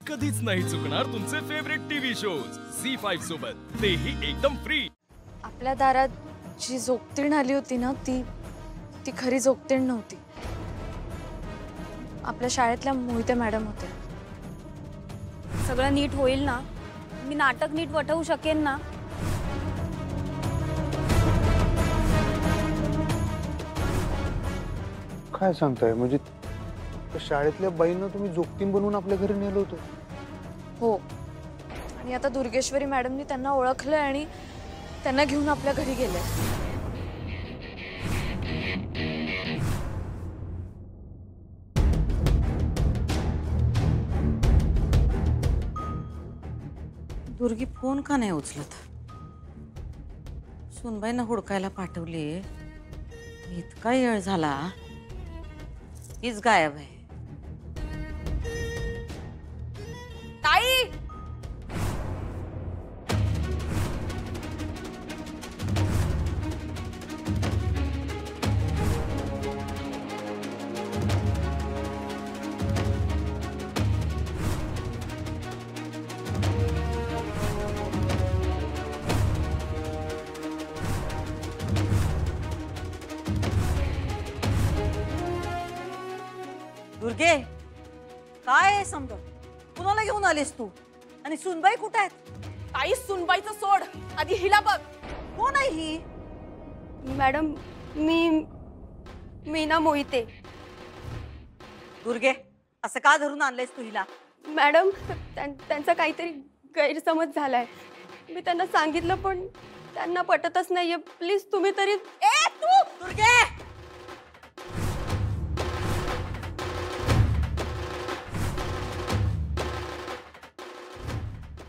कधीच नाही चुकणार तुमचे फेवरेट टीव्ही शोज झी5 सोबत, तेही एकदम फ्री। आपल्या दारात जी जोगतीण आली होती ना, ती खरी जोगतीण नव्हती। आपल्या शाळेतल्या मोहिते मॅडम होत्या। सगळं नीट होईल ना? मी नाटक नीट वठवू शकेन ना? काय सांगताय? म्हणजे शाळेतल्या बाईंना तुम्ही जोगतीण बनवून आपल्या घरी नेलं होतं? हो, आणि आता दुर्गेश्वरी मॅडमनी त्यांना ओळखलंय आणि त्यांना घेऊन आपल्या घरी गेले। दुर्गी फोन का नाही उचलत? सुनबाईंना हुडकायला पाठवली, इतका वेळ झाला, हीच गायब आहे। ताई, दुर्गे, काय आहे समजा? कुणाला घेऊन आलीस तू? आणि सुनबाई कुठे आहेत? ताई सुनबाईचं सोड, आधी हिला बघ। कोण आहे ही? मॅडम, मीना मोहिते। दुर्गे, असं का धरून आणलंयस तू हिला? मॅडम, त्यांचा काहीतरी गैरसमज झालाय। मी त्यांना सांगितलं पण त्यांना पटतच नाहीये। प्लीज तुम्ही तरी। ए तू दुर्गे,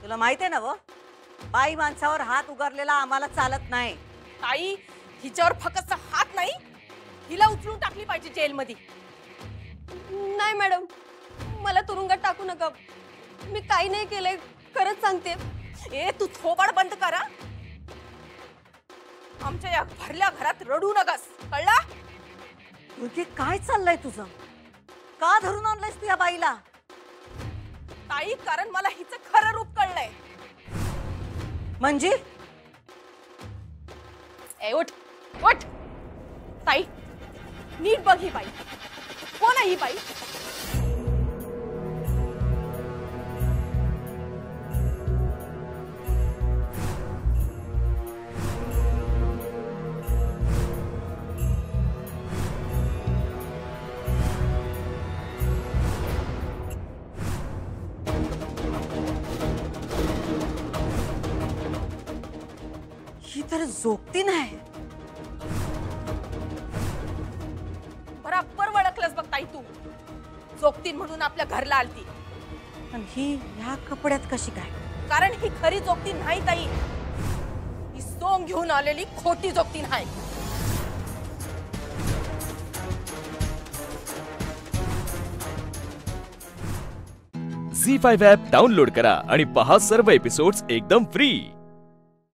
तुला माहित आहे ना व, बाई माणसावर हात उगारलेला आम्हाला चालत नाही। ताई, हिच्यावर फक्त हात नाही, हिला उचलून टाकली पाहिजे जेलमध्ये। नाही मॅडम, मला तुरुंगात टाकू नका। मी काही नाही केलंय, खरंच सांगते। ए तू थोबाड बंद करा। आमच्या या भरल्या घरात रडू नकस, कळला? दुर्गे, काय चाललंय तुझं? का धरून आणलंयस तू या बाईला? ताई, कारण मला हिचं खरं रूप कळलंय। म्हणजे? ए उठ उठ। ताई, नीट बघ ही बाई कोण आहे? ही बाई ही तर जोगतीण आहे। बरोबर ओळखलंस बघ ताई तू। जोगतीण म्हणून आपल्या घरला आलती। पण ही ह्या कपड्यात कशी काय? कारण ही खरी जोगतीण नाही ताई, ही सोंग घेऊन आलेली खोटी जोगतीण आहे। झी5 ॲप डाउनलोड करा आणि पहा सर्व एपिसोड्स एकदम फ्री।